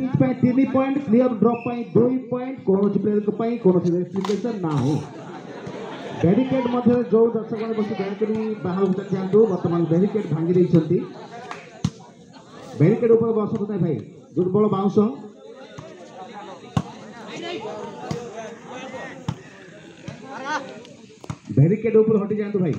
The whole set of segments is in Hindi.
पिच पे 3 पॉइंट क्लियर ड्रॉप पे 2 पॉइंट कोनोसी प्लेयर को कोनोसी रेस्ट्रिक्शन ना हो बैरिकेड मध्य जो दर्शक मैंने बस दयाकोरी बाहर जातु बर्तमान बैरिकेड भांगी देइछंती बैरिकेड ऊपर बसत ना भाई दुर्बल बाउंस बैरिकेड ऊपर हटि जातु भाई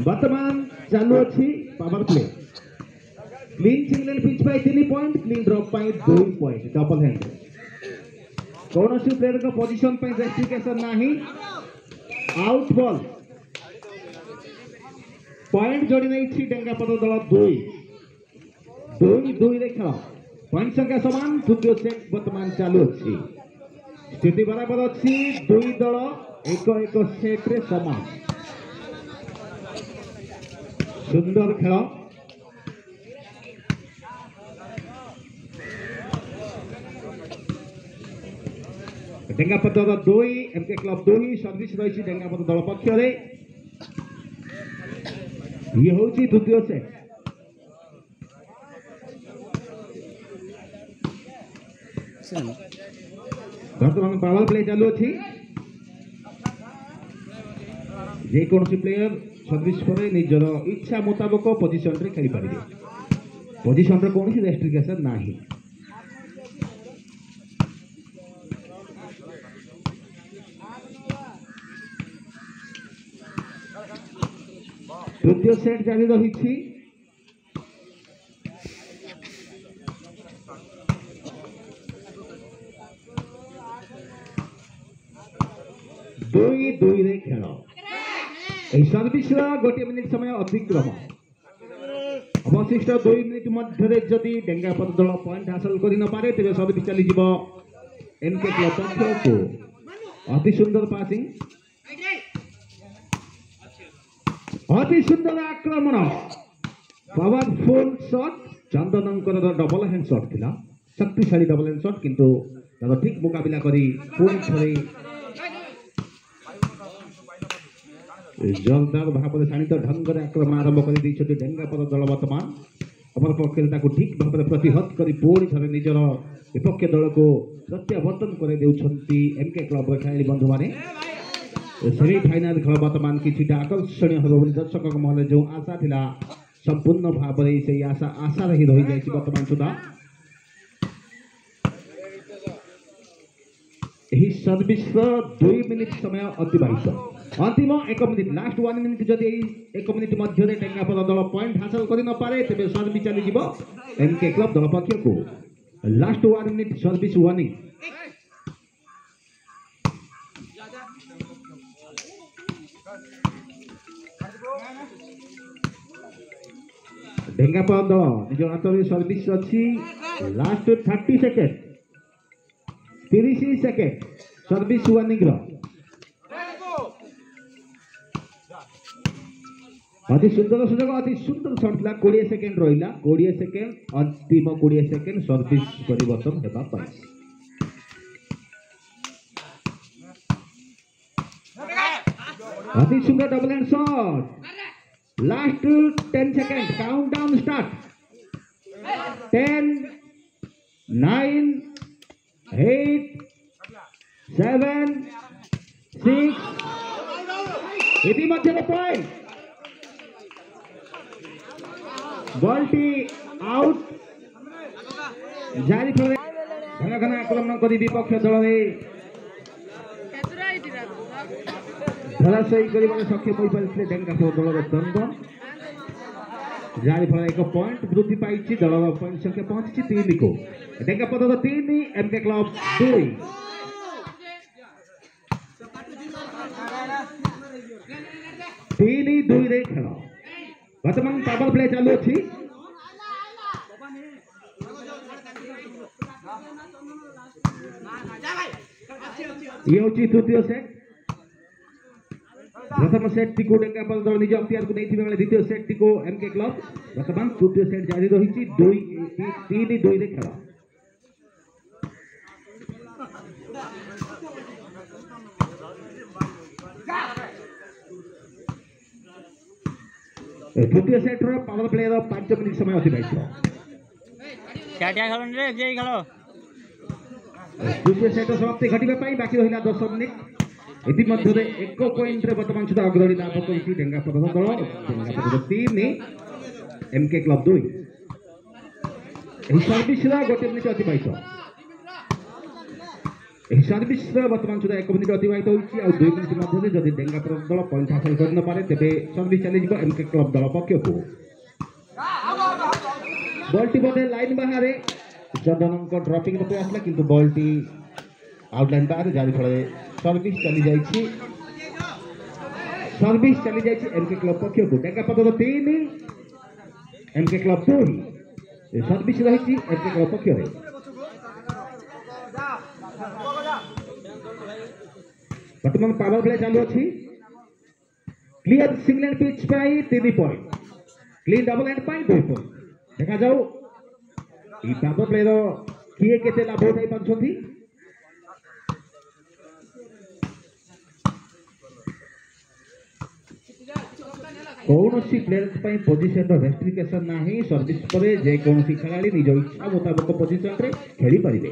वर्तमान चालू अच्छी power play clean single pitch पे 3 पॉइंट क्लीन ड्रॉप पे 2 पॉइंट डबल हैंड कोनोसी प्लेयर का पोजीशन पे रेस्ट्रिक्शन नाही आउट बॉल पॉइंट जोड़ी नहीं छी डेंगापद दल 2 रे खेल पॉइंट संख्या समान तृतीय सेट वर्तमान चालू अच्छी स्थिति बराबर अच्छी 2 दल एक सेट रे समान सुंदर खेल डेंगापद 2 एमके क्लब 2 सर्विस रही डेंगापद दल पक्ष ये हूँ तृतीय सेट वर्तमान पावर प्ले चालू अच्छी जेकोसी प्लेयर सर्विस पर निजर इच्छा मुताबक पोजिशन रे खेली पारे पोजिशन रे कौन रेस्ट्रिक्शन नाही तृतीय सेट जारी रही दुई रे खेल सर्विस गोटे मिनिट समय अतिक्रम अवशिष्ट 2 मिनिट मध्य जदि डेंगापद दल पॉइंट हासिल कर न पारे तेज सर्विस चली एमके क्लब पक्ष को अति सुंदर पासिंग अति सुंदर आक्रमण पावरफुल शॉट चंदनंकर डबल हैंड शॉट थिला शक्तिशाली डबल हैंड शॉट किंतु तार ठीक मुकाबला करी पुणी थरे जोरदार भाव शाणित ढंग से आक्रमण आरंभ कर डेंगापद दल वर्तमान अपर पक्ष ठीक भाव में प्रतिहत कर पुणी थे निजर विपक्ष दल को प्रत्यावर्तन कर एमके क्लब खेलाड़ी बंधु मैंने सेमिफाइनाल खेल वर्तमान कि आकर्षणीय हम बोली दर्शक महल जो आशा थिला संपूर्ण भाव से आशा रही रही जाए वर्तमान सुधा सर्विस 2 मिनिट समय अतिबाहित अंतिम 1 मिनिट लास्ट 1 मिनिट जदि 1 मिनिट मध्य डेंगापद दल पॉइंट हासिल कर न पारे तेज सर्विस चली एमके क्लब दल पक्ष को लास्ट 1 मिनिट सर्विस वार्निंग डेंगापद दल निज हाथ में सर्विस अच्छी last 30 second 30 second service warning अति सुंदर सुजोग अति सुंदर शॉट था 20 सेकेंड रहा 20 सेकेंड अंतिम 20 सेकेंड सर्विस परिवर्तन होगा अति सुंदर double hand shot last 10 second countdown start 10 9 8 7 6 इति मध्य पॉइंट बॉलटी आउट जारी फल घन घन आक्रमण कर विपक्ष दल धराशायी कर सक्षम हो पारे डेंगापद दल द्वंद्व जारी फल 1 पॉइंट वृद्धि पाई दल पॉइंट संख्या पहुंची 3 को डेंगापद 3 एमके क्लब 2 3-2 रे खेल वर्तमान पावर प्ले चालू अच्छी ये हूँ तृतीय सेट प्रथम सेट टी को डेंगापद दल निज अख्तियार को नहीं द्वितीय सेट टी को एमके क्लब वर्तमान तृतीय सेट जारी रही 3-2 रे खेल तृतीय सेटर पावर प्ले 5 मिनिट समय अतिबाहित तृतीय सेटर समाप्ति घटिबा बाकी रहा 10 मिनिट इतिमध्य 1 पॉइंट रे वर्तमान सुधा अग्रणी लाभ कर डेंगापद दल डेंगापद 3 एमके क्लब 2 सर्विस गोटे मिनिट अतिबाहित सर्विस वर्तमान सुधा 1 मिनिट अतिबाहित होती 2 मिनिट मध्य जदि डेंगापद दल पॉइंट हासिल कर न पारे तेरे सर्विस चली एमके क्लब दल पक्ष को बॉल टी बोधे लाइन बाहर चंदन ड्रॉपिंग आसला किंतु बॉल टी आउटलाइन बाहर जारी फल सर्विस चली जाइए एमके क्लब पक्ष को डेंगापद 3 एमके क्लब 2 सर्विस रही एमके क्लब पक्ष वर्तमान पावर प्ले चालू अच्छी clear single pitch 3 point clean double and 2 point देखा जाऊ ये पावर प्ले किए केते लाभ उठाई पाछंती कौन सी प्लेयर पोजिशन रेस्ट्रिक्शन नहीं सर्विस पर जे कौन सी खिलाड़ी निज इच्छा मुताबिक पोजिशन रे खेली पारिबे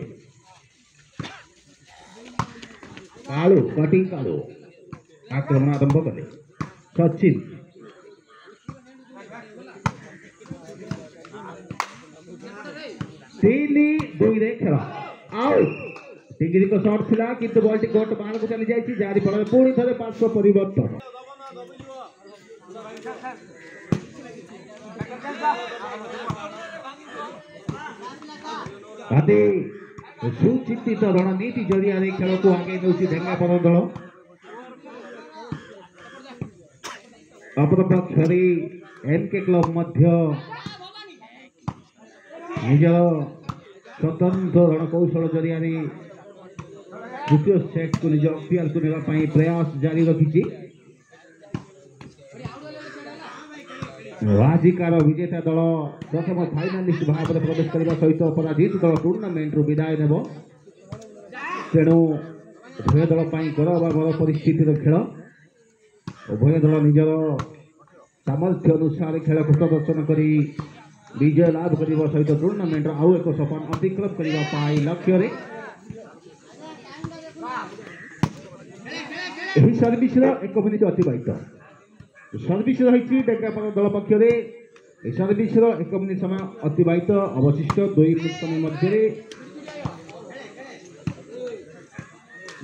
कालू कटिंग कालू आक्रमण आरंभ कले सचिन तीनी 2 रे खेल आउट टिंगिरी को शॉट थिला किंतु बॉल टी कोर्ट बाहर को चली जाई जारी फल पुणी थरे 500 परिवर्तन आदि सुचिंतित रणनीति जरिया खेल को आगे नौची डेंगापद दल अपरपक्ष एमके क्लब मध्य निजर स्वतंत्र रणकौशल जरिया द्वितीय सेट को निज अक्तियार को नेबाई प्रयास जारी रखी आजिकार विजेता दल प्रथम फाइनालिस्ट भाव में प्रवेश करने सहित पराजित दल टूर्नामेंट रु विदाय नेब तेणु उभय दल गौरव परिस्थितिर खेल उभय दल निजर सामर्थ्य अनुसार खेल को प्रदर्शन कर विजय लाभ करने सहित टूर्नामेंट आउ एक सफल अतिक्रम करने लक्ष्य सर्विस 1 मिनिट अतिबाहित सर्विस रही डेंगापद दल पक्ष सर्विस 1 मिनिट समय अतिबाहित अवशिष्ट 2 मिनिट समय मध्य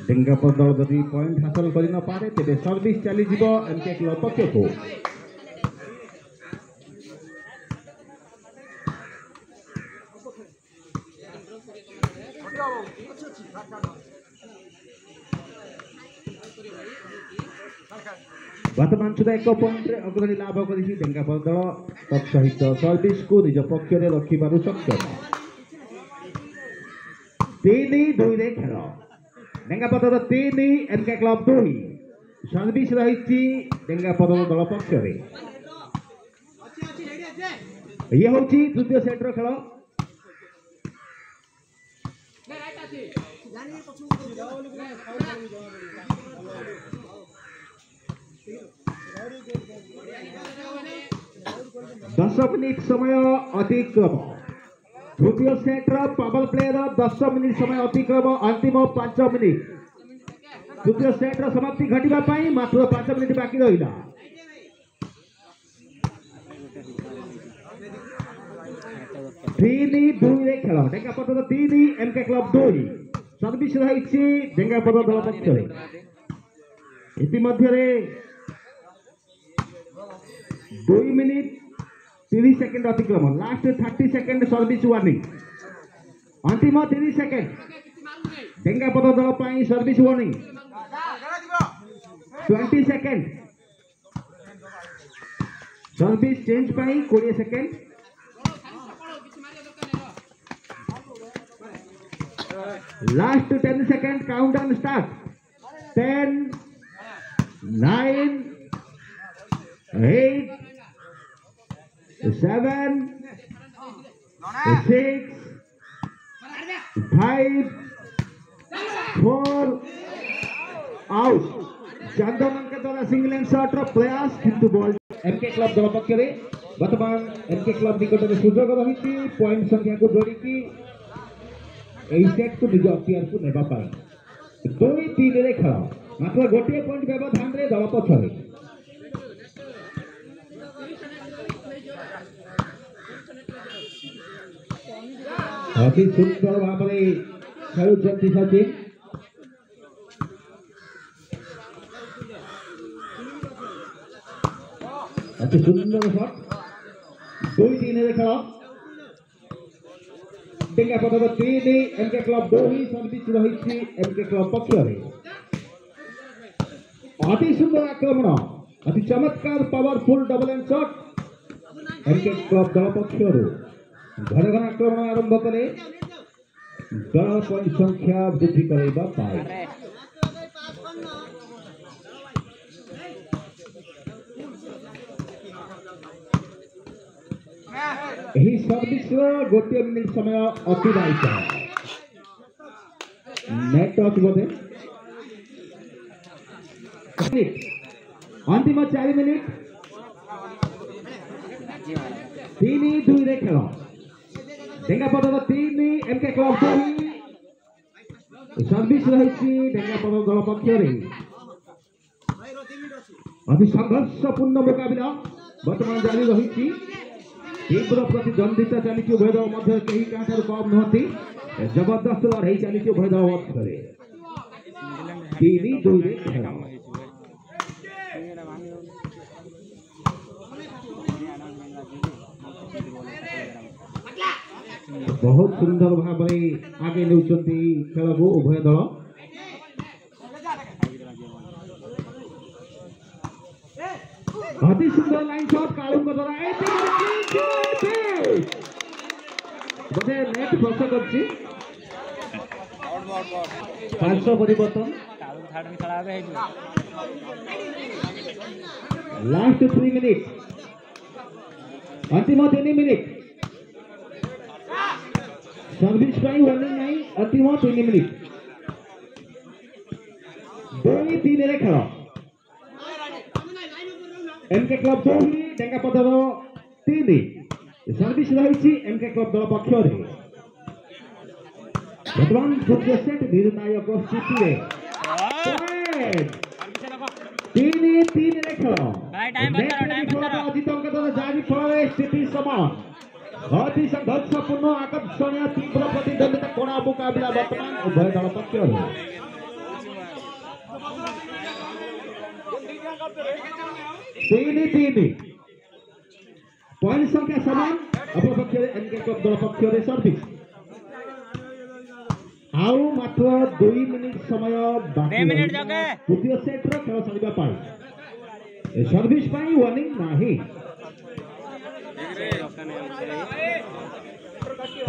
डेंगापद दल जदि पॉइंट हासिल कर न पारे तेरे सर्विस चली एमके क्लब पक्ष को वर्तमान सुधा 1 पॉइंट अग्रणी लाभ कर डेंगापद दल तत्सहित सर्विस को निज पक्ष में रखिबारु सक्षम 3-2 रे खेल डेंगापद 3 एमके क्लब 2 सर्विस रही डेंगापद दल पक्ष ये हूँ तृतीय सेट्र खेल 10 मिनिट समय अतिक्रम तृतीय सेट्र पावर प्लेयर 10 मिनिट समय अतिक्रम अंतिम 5 मिनिट तृतीय सेट्र समाप्ति घटिबा मात्र 5 मिनिट बाकी रहा 3-2 रे खेल डेंगापद 3 एमके क्लब 2 सर्विस रही डेंगापद दल पक्ष इतिमध्य 2 मिनिट 30 सेकेंड अतिक्रम लास्ट 30 सेकेंड सर्विस वार्निंग अंतिम 30 सेकेंड डेंगापद दल service warning 20 second service change 20 second last 10 second countdown start 10 9 8 7 6 5 4 out Chandan के द्वारा सिंगल एंड शॉट रो प्रयास किंतु बॉल एमके क्लब दल पक्षरे वर्तमान एमके क्लब निकट में सुजोग रही पॉइंट संख्या को जोड़ी की एई सेट को निज अक्तियार को नेबा पाई 2-3 रे खेल मात्र गोटे पॉइंट व्यवधान रे दल पक्षरे अति सुंदर भाव में खेलुछंती सचिन अति सुंदर शॉट 2-3 रे खेल डेंगा पदक 3 एमके क्लब 2 ही सर्विस रही एमके क्लब पक्षरे अति सुंदर आक्रमण अति चमत्कार powerful double end shot MK club दल पक्षर घन घन आक्रमण आरंभ कले दल पॉइंट संख्या वृद्धि करबा पाए एही सर्विस गोटे मिनिट समय अतिबाहित नेट टच बोधे अंतिम 4 मिनिट 3-2 रे खेल डेंगा पदक 3 एमके क्लब 2 सर्विस रही डेंगा पदक दल पक्षरे अति संघर्षपूर्ण मुकाबला वर्तमान जारी रही तीव्र प्रतिद्वंदिता चली उभय दल मध्य कहीं काठार कम नुहति जबरदस्त लड़ाई चली उभय दल मध्य 3-2 रे खेल बहुत सुंदर भाव आगे नौचंती खेल को उभय दल अति सुंदर लाइन शॉट कालुंग द्वारा बोधे नेट फस करछि 500 परिवर्तन लास्ट 3 मिनिट अंतिम 3 मिनिट सर्विस पाई वार्निंग नहीं अंतिम 3 मिनिट 2-3 रे खेल एमके क्लब 2 ही डेंगा पदर 3 सर्विस रही एमके क्लब दल पक्षरे वर्तमान द्वितीय सेट निर्णायक स्थिति रे 3-3 रे खेल अजितंक द्वारा जारी फल स्थिति समान अति संघर्षपूर्ण आकर्षणीय तीव्र प्रतिद्वंदिता कोणा मुकाबला वर्तमान उभय दल पक्षरे 3-3 पॉइंट संख्या समान अपपक्ष एमके क्लब दल पक्षरे सर्विस आउ मात्र 2 मिनिट समय बाकी द्वितीय सेट रो खेल चलिबा पाई सर्विस पाई वार्निंग नाही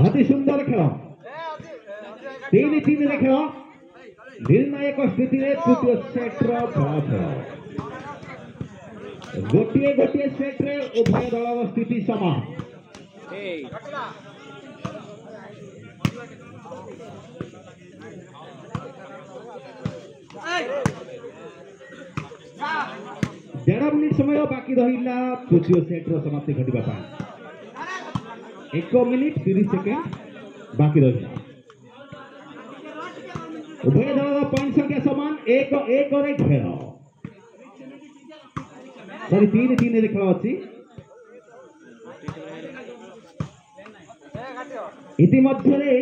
अति सुंदर खेल 3-3 रे खेल निर्णायक स्थिति रे तृतीय सेट रो खेल गोटे गोटे सेट रे उभय दल स्थिति समान डेढ़ मिनिट समय बाकी रहा तृतीय सेट रो समाप्ति घटिबा पाई 1 मिनिट 30 सेकेंड बाकी रहा उभय दल पॉइंट संख्या समान 1-1 रे खेल सॉरी 3-3 रे खेल अछि इतिमध्ये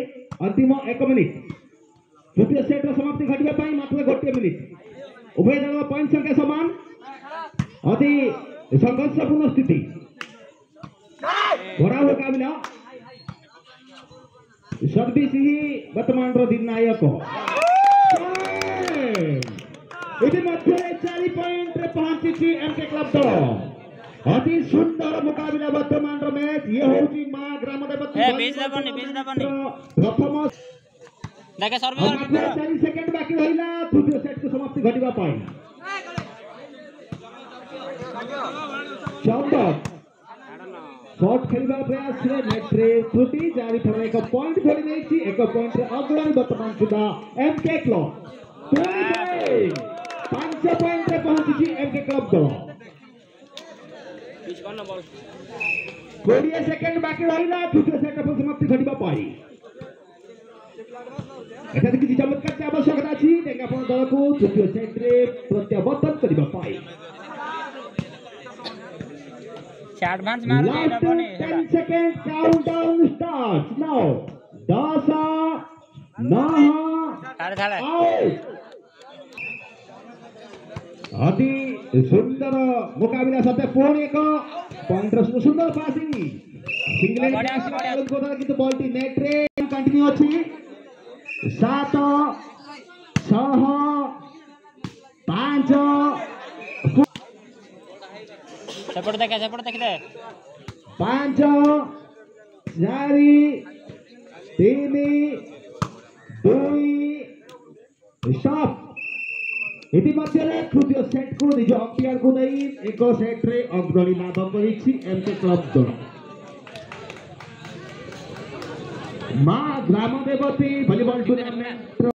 अंतिम 1 मिनिट तृतीय सेट रो समाप्ति घटिबा पाई मात्र गोटे मिनिट उभय दल पॉइंट संख्या समान अति संघर्षपूर्ण स्थिति बड़ा मुकाबला सर्विस ही वर्तमान रो निर्णायक इतिमध्ये 4 पॉइंट रे पहुंची एमके क्लब दल अति सुंदर मुकाबला वर्तमान रो मैच ये होची मां ग्राम देवती प्रथम देखे सर्विस 4 सेकंड बाकी रहिला तृतीय सेट को समाप्ति घटिबा पाई चंदन शॉट खेलवा प्रयास रे नेट रे त्रुटि जारी फल 1 पॉइंट धरि नेछि 1 पॉइंट रे अग्रणी वर्तमान सुधा एमके क्लब 5 पॉइंट रे जितिछि एमके क्लब दल 20 सेकेंड बाकी रहिला तृतीय सेट समाप्ति घटिबा पाई एठारे किछि चमत्कार आवश्यकता अछि डेंगापण दल को तृतीय सेट रे प्रत्यावर्तन करबा पाई एडवांस मार Last 10 seconds countdown starts now 10 9 Thane अति सुंदर मुकाबला सत्य पूर्ण एक पॉइंटर सुंदर पासिंग सिंगल किंतु बॉल टी नेट रे कंटिन्यू अछि 7 6 5 सेपट देखिदे 5 4 3 2 स्टॉप इतिमध्ये तृतीय सेट को निज अंपायर को नहीं एक सेट रे अग्रणी लाभ करिछि एमके क्लब दल मां ग्राम देवती वॉलीबॉल टूर्नामेंट